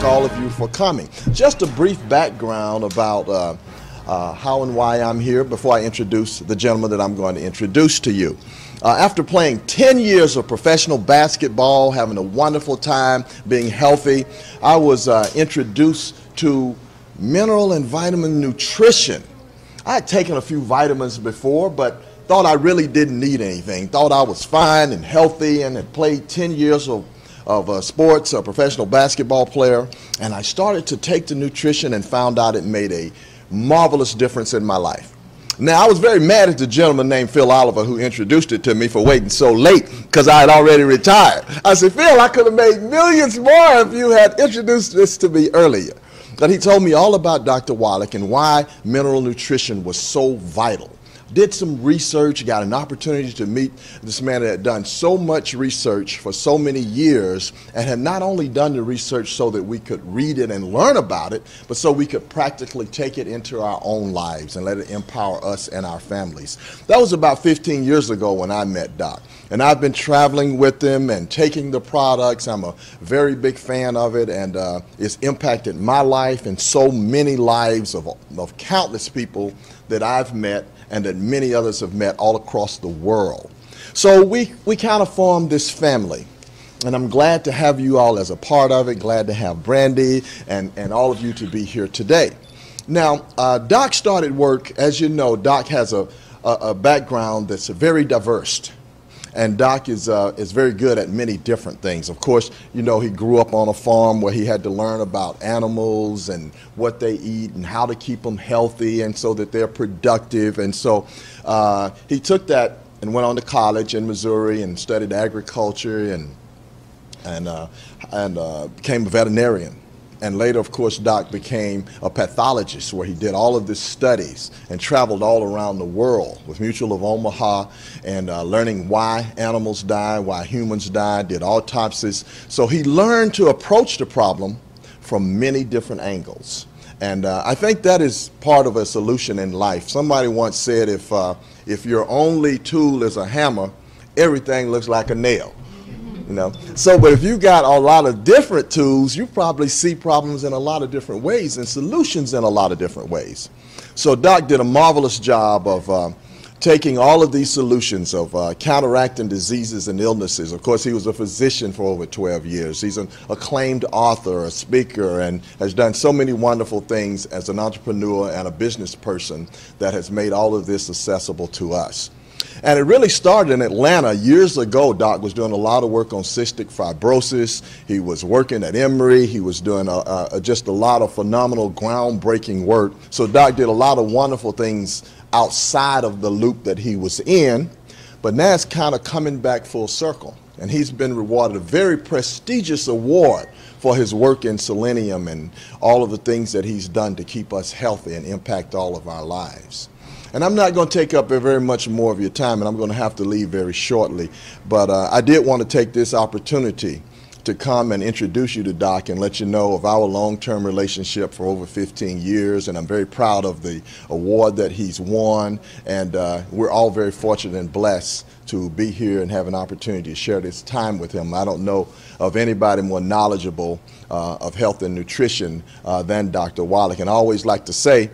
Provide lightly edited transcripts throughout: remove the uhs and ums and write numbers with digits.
all of you for coming. Just a brief background about how and why I'm here before I introduce the gentleman that I'm going to introduce to you. After playing 10 years of professional basketball, having a wonderful time, being healthy, I was introduced to mineral and vitamin nutrition. I had taken a few vitamins before, but thought I really didn't need anything. Thought I was fine and healthy and had played 10 years of sports, a professional basketball player, and I started to take the nutrition and found out it made a marvelous difference in my life. Now, I was very mad at the gentleman named Phil Oliver who introduced it to me for waiting so late because I had already retired. I said, Phil, I could have made millions more if you had introduced this to me earlier. But he told me all about Dr. Wallach and why mineral nutrition was so vital. Did some research, got an opportunity to meet this man that had done so much research for so many years and had not only done the research so that we could read it and learn about it, but so we could practically take it into our own lives and let it empower us and our families. That was about 15 years ago when I met Doc. And I've been traveling with him and taking the products. I'm a very big fan of it, and it's impacted my life and so many lives of countless people that I've met and that many others have met all across the world. So we kind of formed this family, and I'm glad to have you all as a part of it, glad to have Brandy and all of you to be here today. Now, Doc started work, as you know, Doc has a background that's very diverse. And Doc is very good at many different things. Of course, you know, he grew up on a farm where he had to learn about animals and what they eat and how to keep them healthy and so that they're productive. And so he took that and went on to college in Missouri and studied agriculture and became a veterinarian. And later, of course, Doc became a pathologist where he did all of these studies and traveled all around the world with Mutual of Omaha and learning why animals die, why humans die, did autopsies. So he learned to approach the problem from many different angles. And I think that is part of a solution in life. Somebody once said if your only tool is a hammer, everything looks like a nail. You know? So, but if you got a lot of different tools, you probably see problems in a lot of different ways and solutions in a lot of different ways. So Doc did a marvelous job of taking all of these solutions of counteracting diseases and illnesses. Of course, he was a physician for over 12 years. He's an acclaimed author, a speaker, and has done so many wonderful things as an entrepreneur and a business person that has made all of this accessible to us. And it really started in Atlanta years ago. Doc was doing a lot of work on cystic fibrosis. He was working at Emory. He was doing just a lot of phenomenal, groundbreaking work. So Doc did a lot of wonderful things outside of the loop that he was in. But now it's kind of coming back full circle. And he's been rewarded a very prestigious award for his work in selenium and all of the things that he's done to keep us healthy and impact all of our lives. And I'm not going to take up very much more of your time, and I'm going to have to leave very shortly. But I did want to take this opportunity to come and introduce you to Doc and let you know of our long-term relationship for over 15 years. And I'm very proud of the award that he's won. And we're all very fortunate and blessed to be here and have an opportunity to share this time with him. I don't know of anybody more knowledgeable of health and nutrition than Dr. Wallach. And I always like to say,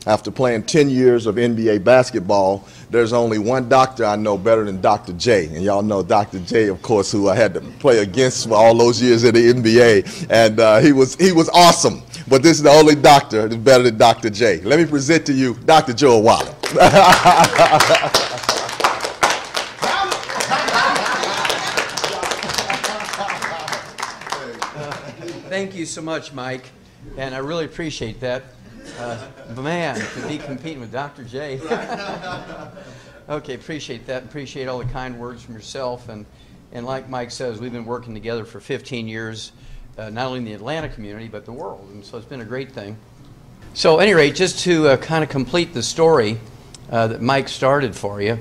after playing 10 years of NBA basketball, there's only one doctor I know better than Dr. J. And y'all know Dr. J, of course, who I had to play against for all those years in the NBA. And he was awesome. But this is the only doctor that's better than Dr. J. Let me present to you Dr. Joe Wallach. Thank you so much, Mike. And I really appreciate that. Man, to be competing with Dr. J. Okay, appreciate that. Appreciate all the kind words from yourself. And like Mike says, we've been working together for 15 years, not only in the Atlanta community, but the world. And so it's been a great thing. So at any rate, just to kind of complete the story that Mike started for you,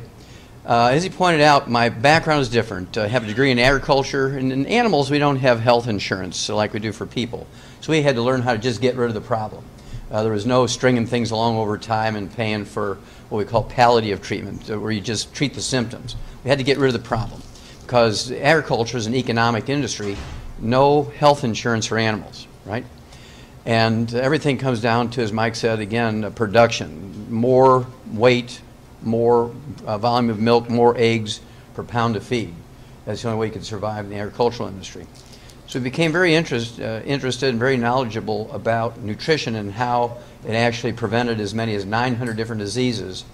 as he pointed out, my background is different. I have a degree in agriculture, and in animals we don't have health insurance like we do for people. So we had to learn how to just get rid of the problem. There was no stringing things along over time and paying for what we call palliative treatment, where you just treat the symptoms. We had to get rid of the problem because agriculture is an economic industry, no health insurance for animals, right? And everything comes down to, as Mike said, again, production. More weight, more volume of milk, more eggs per pound of feed. That's the only way you can survive in the agricultural industry. So we became very interested and very knowledgeable about nutrition and how it actually prevented as many as 900 different diseases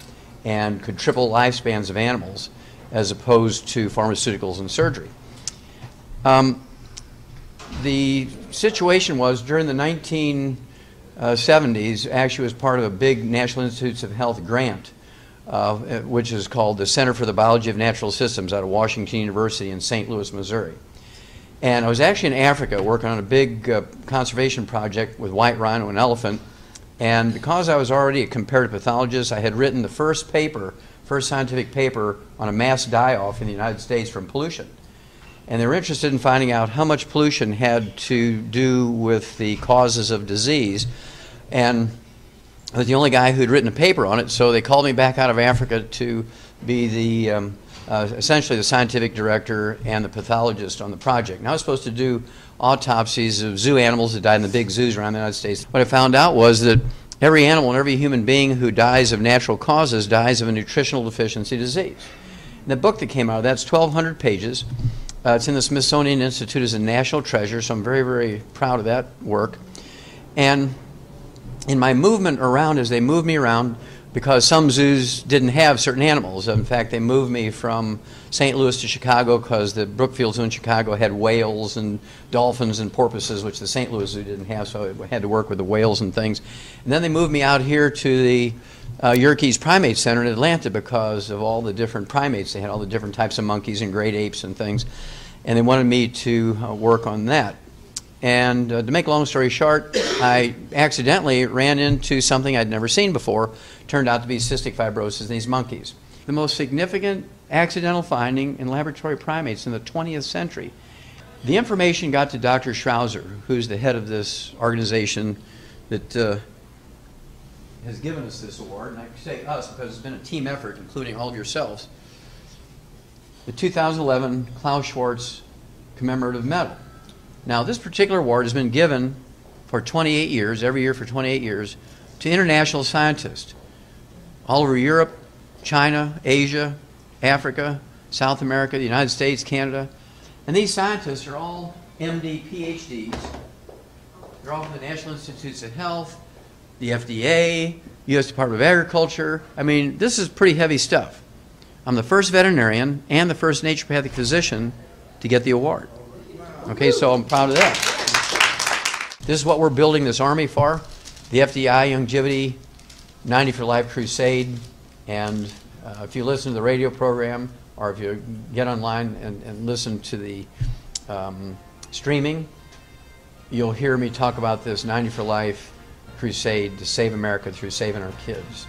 and could triple lifespans of animals as opposed to pharmaceuticals and surgery. The situation was during the 1970s, actually was part of a big National Institutes of Health grant, which is called the Center for the Biology of Natural Systems out of Washington University in St. Louis, Missouri. And I was actually in Africa working on a big conservation project with white rhino and elephant. And because I was already a comparative pathologist, I had written the first scientific paper on a mass die-off in the United States from pollution. And they were interested in finding out how much pollution had to do with the causes of disease. And I was the only guy who had written a paper on it, so they called me back out of Africa to be the essentially the scientific director and the pathologist on the project. And I was supposed to do autopsies of zoo animals that died in the big zoos around the United States. What I found out was that every animal and every human being who dies of natural causes dies of a nutritional deficiency disease. And the book that came out of that's 1,200 pages. It's in the Smithsonian Institute as a national treasure, so I'm very, very proud of that work. And in my movement around, as they moved me around, because some zoos didn't have certain animals. In fact, they moved me from St. Louis to Chicago because the Brookfield Zoo in Chicago had whales and dolphins and porpoises, which the St. Louis Zoo didn't have, so I had to work with the whales and things. And then they moved me out here to the Yerkes Primate Center in Atlanta because of all the different primates. They had all the different types of monkeys and great apes and things. And they wanted me to work on that. And to make a long story short, I accidentally ran into something I'd never seen before. Turned out to be cystic fibrosis in these monkeys. The most significant accidental finding in laboratory primates in the 20th century. The information got to Dr. Schrauzer, who's the head of this organization that has given us this award. And I say us because it's been a team effort, including all of yourselves. The 2011 Klaus Schwarz Commemorative Medal. Now, this particular award has been given for 28 years, every year for 28 years, to international scientists all over Europe, China, Asia, Africa, South America, the United States, Canada. And these scientists are all MD, PhDs. They're all from the National Institutes of Health, the FDA, U.S. Department of Agriculture. I mean, this is pretty heavy stuff. I'm the first veterinarian and the first naturopathic physician to get the award. Okay, so I'm proud of that. This is what we're building this army for, the FDI Longevity 90 for Life Crusade. And if you listen to the radio program or if you get online and listen to the streaming, you'll hear me talk about this 90 for Life crusade to save America through saving our kids.